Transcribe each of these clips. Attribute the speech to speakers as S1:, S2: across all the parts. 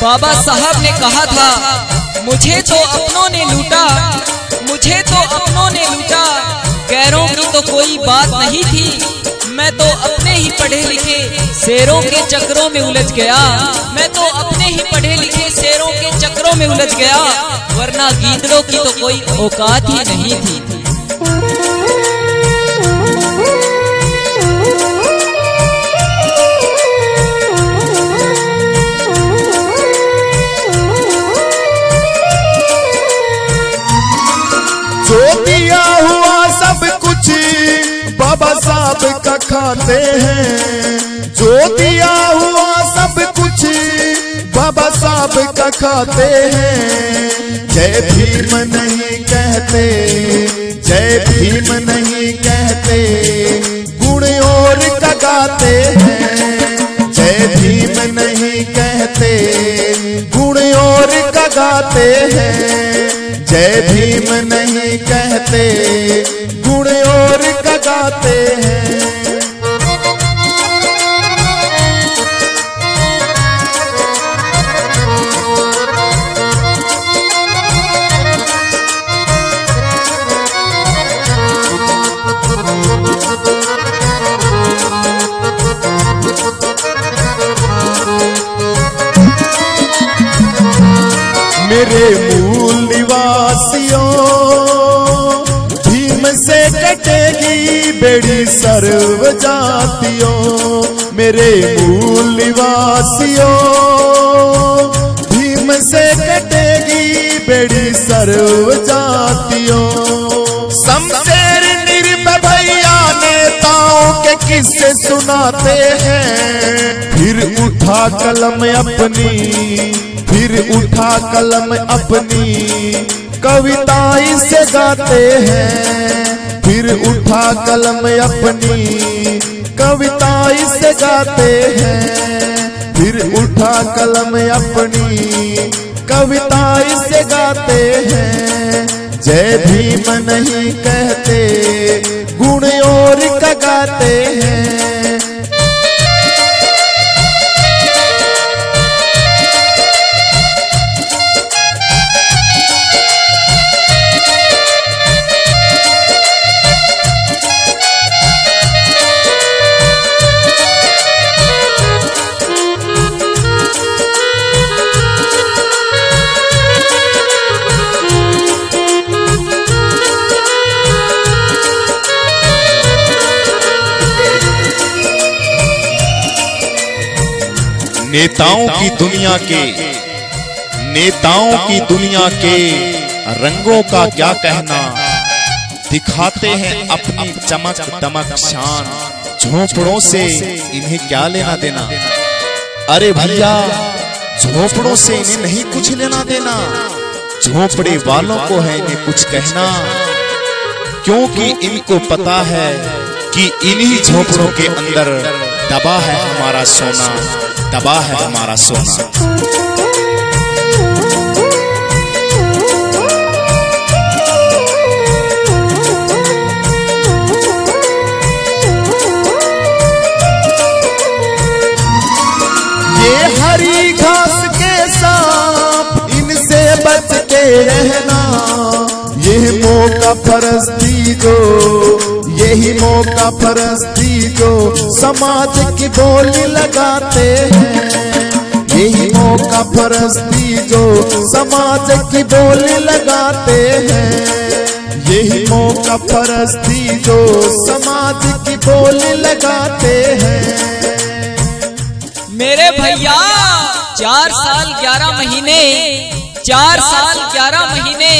S1: बाबा साहब ने कहा था, मुझे तो अपनों ने लूटा, मुझे तो अपनों ने लूटा, गैरों की तो कोई बात नहीं थी। मैं तो अपने ही पढ़े लिखे शेरों के चक्रों में उलझ गया, मैं तो अपने ही पढ़े लिखे शेरों के चक्रों में उलझ गया, वरना गीदड़ों की तो कोई औकात ही नहीं थी।
S2: जो दिया हुआ सब कुछ बाबा साहब का खाते हैं, जो दिया हुआ सब कुछ बाबा साहब का खाते हैं। जय भीम नहीं कहते, जय भीम नहीं कहते, गुण और का गाते हैं। जय भीम नहीं कहते, गुण और का गाते हैं। जय भीम नहीं कहते, गुण और का गाते हैं। मेरे मूल निवासियों, भीम से कटेगी बेड़ी सर्व जातियों। मेरे मूल निवासियों, भीम से कटेगी बेड़ी सर्व जातियों। शमशेर निर्भय भैया नेताओं के किस्से सुनाते हैं, फिर उठा कलम अपनी, फिर उठा कलम अपनी, कविताएं से गाते हैं। फिर उठा कलम अपनी, कविताएं से गाते हैं। फिर उठा कलम अपनी, कविताएं से गाते हैं। जय भीम नहीं कहते, गुण और का गाते हैं।
S3: नेताओं की दुनिया के, नेताओं की दुनिया के रंगों का क्या कहना, दिखाते हैं अपनी चमक दमक शान, झोंपड़ों से इन्हें क्या लेना देना। अरे भैया, झोंपड़ों से इन्हें नहीं कुछ लेना देना, झोंपड़े वालों को है इन्हें कुछ कहना, क्योंकि इनको पता है कि इन्हीं झोंपड़ों के अंदर दबा है हमारा सोना, दबा है हमारा सोना।
S2: ये हरी घास के सांप, इनसे बच के रहना। ये मौका परस्ती जो, यही मौका परस्ती जो समाज की बोली लगाते हैं। यही मौका परस्ती जो समाज की बोली लगाते हैं। यही मौका परस्ती जो समाज की बोली लगाते हैं।
S1: मेरे भैया 4 साल 11 महीने, 4 साल 11 महीने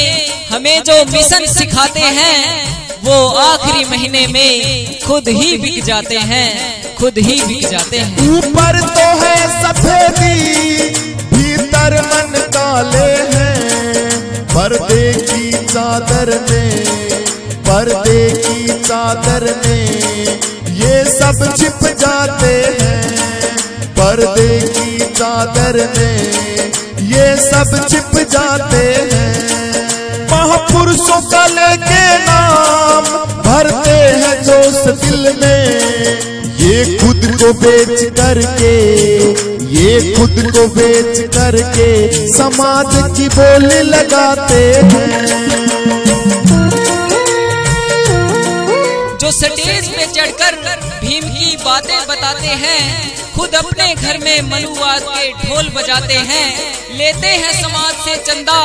S1: हमें जो मिशन सिखाते हैं, वो आखिरी महीने में खुद ही बिक जाते हैं, खुद ही बिक जाते हैं।
S2: ऊपर तो है सफेदी, भीतर मन काले हैं। पर्दे की चादर में, पर्दे की चादर में ये सब छिप जाते हैं। पर्दे की चादर में ये सब छिप जाते हैं। महापुरुषों का लेके नाम भरते हैं जोश दिल में। ये खुद को बेच करके, ये खुद को बेच करके समाज की बोली लगाते हैं।
S1: जो स्टेज पे चढ़कर भीम की बातें बताते हैं, खुद अपने घर में मनुवाद के ढोल बजाते हैं, लेते हैं समाज से चंदा,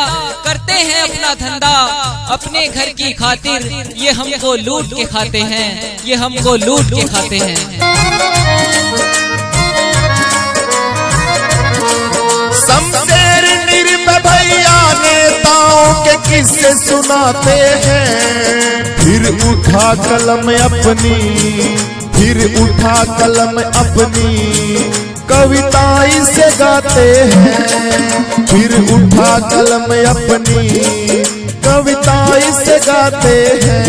S1: करते हैं अपना धंधा, अपने घर की खातिर ये हमको लूट के खाते हैं, ये हमको लूट के खाते हैं।
S2: शमशेर निर्भय भैया नेताओं के किस्से सुनाते हैं, फिर उठा कलम अपनी, फिर उठा कलम अपनी कविताएं से गाते हैं, फिर उठा कलम अपनी कविताएं से गाते हैं,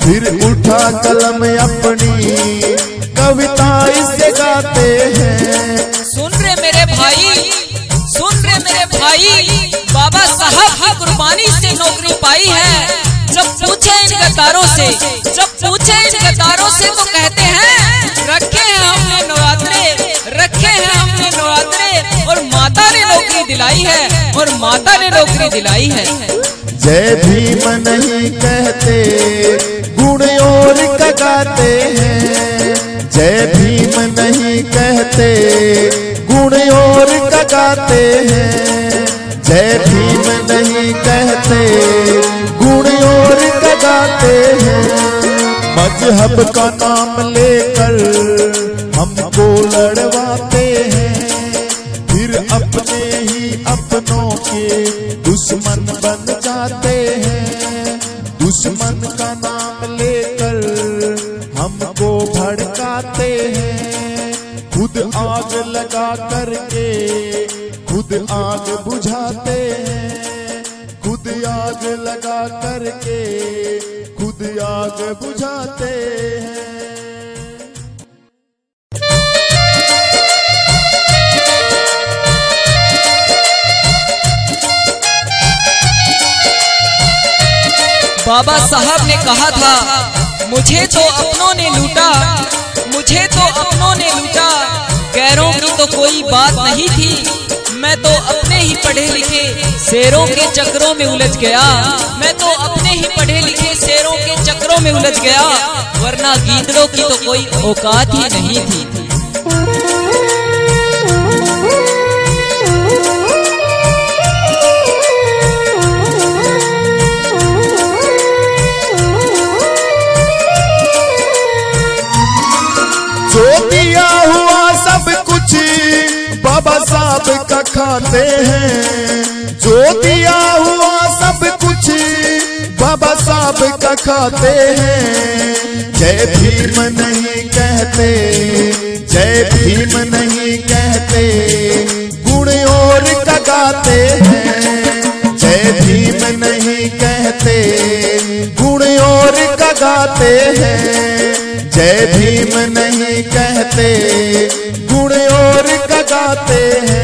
S2: फिर उठा कलम अपनी कविताएं से गाते हैं।
S1: सुन रहे मेरे भाई, सुन रहे मेरे भाई, बाबा साहब की कुर्बानी से नौकरी पाई है। जब पूछे इन गद्दारों से, जब पूछे इन गद्दारों से तो कहते हैं रखे हैं हमने नवरात्रे, रखे हैं हमने नवरात्रे, और माता ने नौकरी दिलाई है, और माता ने नौकरी दिलाई है।
S2: जय भीम नहीं कहते गुण और गाते हैं, जय भीम नहीं कहते गुण और गाते हैं, जय भीम नहीं कहते गुण और गाते हैं। मजहब का नाम लेकर हमको लड़वाते हैं, फिर अपने ही अपनों के दुश्मन बन जाते हैं, दुश्मन का नाम लेकर हमको भड़काते हैं, खुद आग लगा करके खुद आग बुझाते हैं, खुद आग लगा करके खुद आग बुझाते हैं।
S1: बाबा साहब ने कहा था मुझे तो अपनों ने लूटा, मुझे तो अपनों ने लूटा, गैरों की तो कोई बात नहीं थी। मैं तो अपने ही पढ़े लिखे शेरों के चक्रों में उलझ गया, मैं तो अपने ही पढ़े लिखे शेरों के चक्रों में उलझ गया, वरना गीदड़ों की तो कोई औकात ही नहीं थी।
S2: जो दिया हुआ सब कुछ बाबा साहब का खाते हैं, जो दिया हुआ सब कुछ बाबा साहब का खाते हैं। जय भीम नहीं कहते, जय भीम नहीं कहते गुण और गाते हैं, जय भीम नहीं कहते गुण और गाते हैं, जय भीम नहीं कहते गुण और गाते हैं।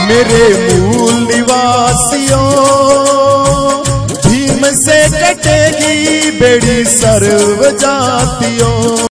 S2: मेरे मूल निवासियों, भीम से कटेगी बेड़ी सर्व जातियों।